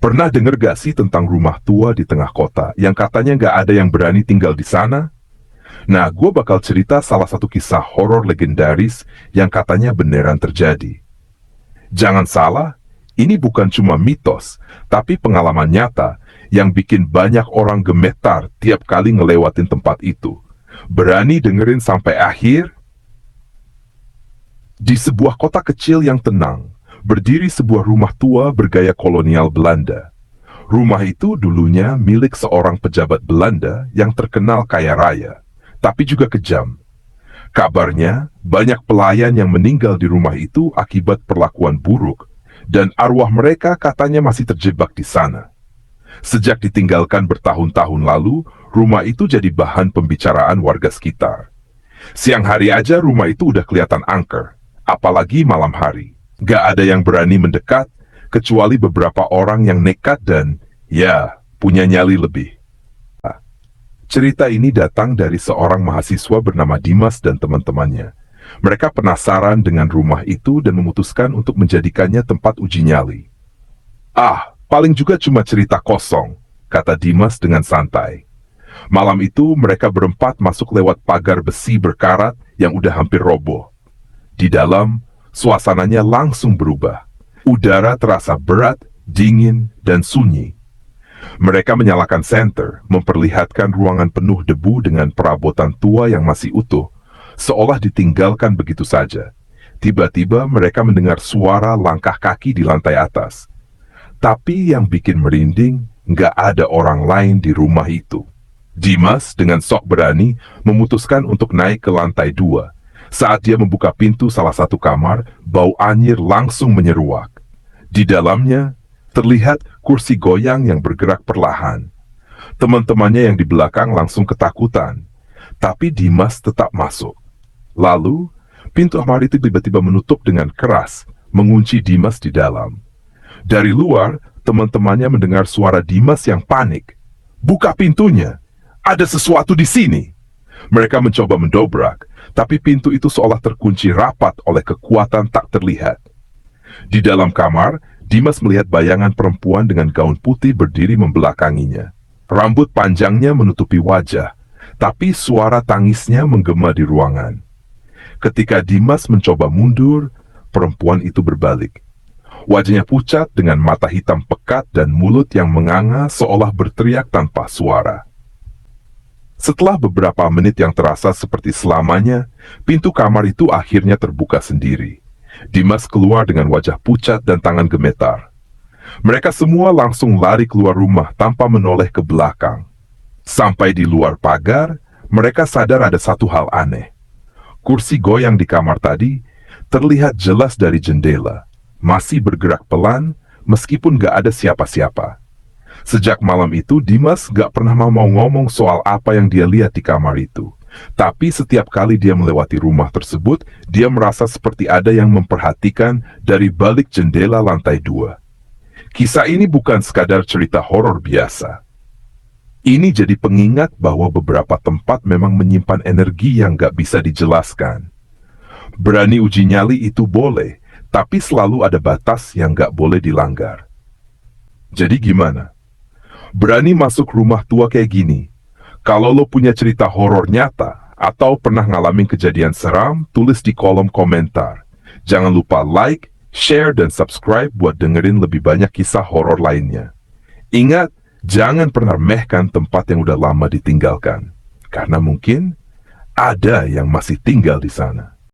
Pernah denger gak sih tentang rumah tua di tengah kota yang katanya gak ada yang berani tinggal di sana? Nah, gue bakal cerita salah satu kisah horor legendaris yang katanya beneran terjadi. Jangan salah, ini bukan cuma mitos, tapi pengalaman nyata yang bikin banyak orang gemetar tiap kali ngelewatin tempat itu. Berani dengerin sampai akhir? Di sebuah kota kecil yang tenang, berdiri sebuah rumah tua bergaya kolonial Belanda. Rumah itu dulunya milik seorang pejabat Belanda yang terkenal kaya raya, tapi juga kejam. Kabarnya, banyak pelayan yang meninggal di rumah itu akibat perlakuan buruk, dan arwah mereka katanya masih terjebak di sana. Sejak ditinggalkan bertahun-tahun lalu, rumah itu jadi bahan pembicaraan warga sekitar. Siang hari aja rumah itu udah kelihatan angker, apalagi malam hari. Gak ada yang berani mendekat, kecuali beberapa orang yang nekat dan, ya, punya nyali lebih. Cerita ini datang dari seorang mahasiswa bernama Dimas dan teman-temannya. Mereka penasaran dengan rumah itu dan memutuskan untuk menjadikannya tempat uji nyali. Paling juga cuma cerita kosong, kata Dimas dengan santai. Malam itu mereka berempat masuk lewat pagar besi berkarat yang udah hampir roboh. Di dalam, suasananya langsung berubah. Udara terasa berat, dingin, dan sunyi. Mereka menyalakan senter, memperlihatkan ruangan penuh debu dengan perabotan tua yang masih utuh, seolah ditinggalkan begitu saja. Tiba-tiba mereka mendengar suara langkah kaki di lantai atas. Tapi yang bikin merinding, nggak ada orang lain di rumah itu. Dimas dengan sok berani memutuskan untuk naik ke lantai 2. Saat dia membuka pintu salah satu kamar, bau anyir langsung menyeruak. Di dalamnya, terlihat kursi goyang yang bergerak perlahan. Teman-temannya yang di belakang langsung ketakutan, tapi Dimas tetap masuk. Lalu, pintu kamar itu tiba-tiba menutup dengan keras, mengunci Dimas di dalam. Dari luar, teman-temannya mendengar suara Dimas yang panik. "Buka pintunya! Ada sesuatu di sini!" Mereka mencoba mendobrak, tapi pintu itu seolah terkunci rapat oleh kekuatan tak terlihat. Di dalam kamar, Dimas melihat bayangan perempuan dengan gaun putih berdiri membelakanginya. Rambut panjangnya menutupi wajah, tapi suara tangisnya menggema di ruangan. Ketika Dimas mencoba mundur, perempuan itu berbalik. Wajahnya pucat dengan mata hitam pekat dan mulut yang menganga seolah berteriak tanpa suara. Setelah beberapa menit yang terasa seperti selamanya, pintu kamar itu akhirnya terbuka sendiri. Dimas keluar dengan wajah pucat dan tangan gemetar. Mereka semua langsung lari keluar rumah tanpa menoleh ke belakang. Sampai di luar pagar, mereka sadar ada satu hal aneh. Kursi goyang di kamar tadi terlihat jelas dari jendela, masih bergerak pelan meskipun gak ada siapa-siapa. Sejak malam itu, Dimas gak pernah mau ngomong soal apa yang dia lihat di kamar itu. Tapi setiap kali dia melewati rumah tersebut, dia merasa seperti ada yang memperhatikan dari balik jendela lantai 2. Kisah ini bukan sekadar cerita horor biasa. Ini jadi pengingat bahwa beberapa tempat memang menyimpan energi yang gak bisa dijelaskan. Berani uji nyali itu boleh, tapi selalu ada batas yang gak boleh dilanggar. Jadi gimana? Berani masuk rumah tua kayak gini? Kalau lo punya cerita horor nyata atau pernah ngalamin kejadian seram, tulis di kolom komentar. Jangan lupa like, share, dan subscribe buat dengerin lebih banyak kisah horor lainnya. Ingat, jangan pernah remehkan tempat yang udah lama ditinggalkan, karena mungkin ada yang masih tinggal di sana.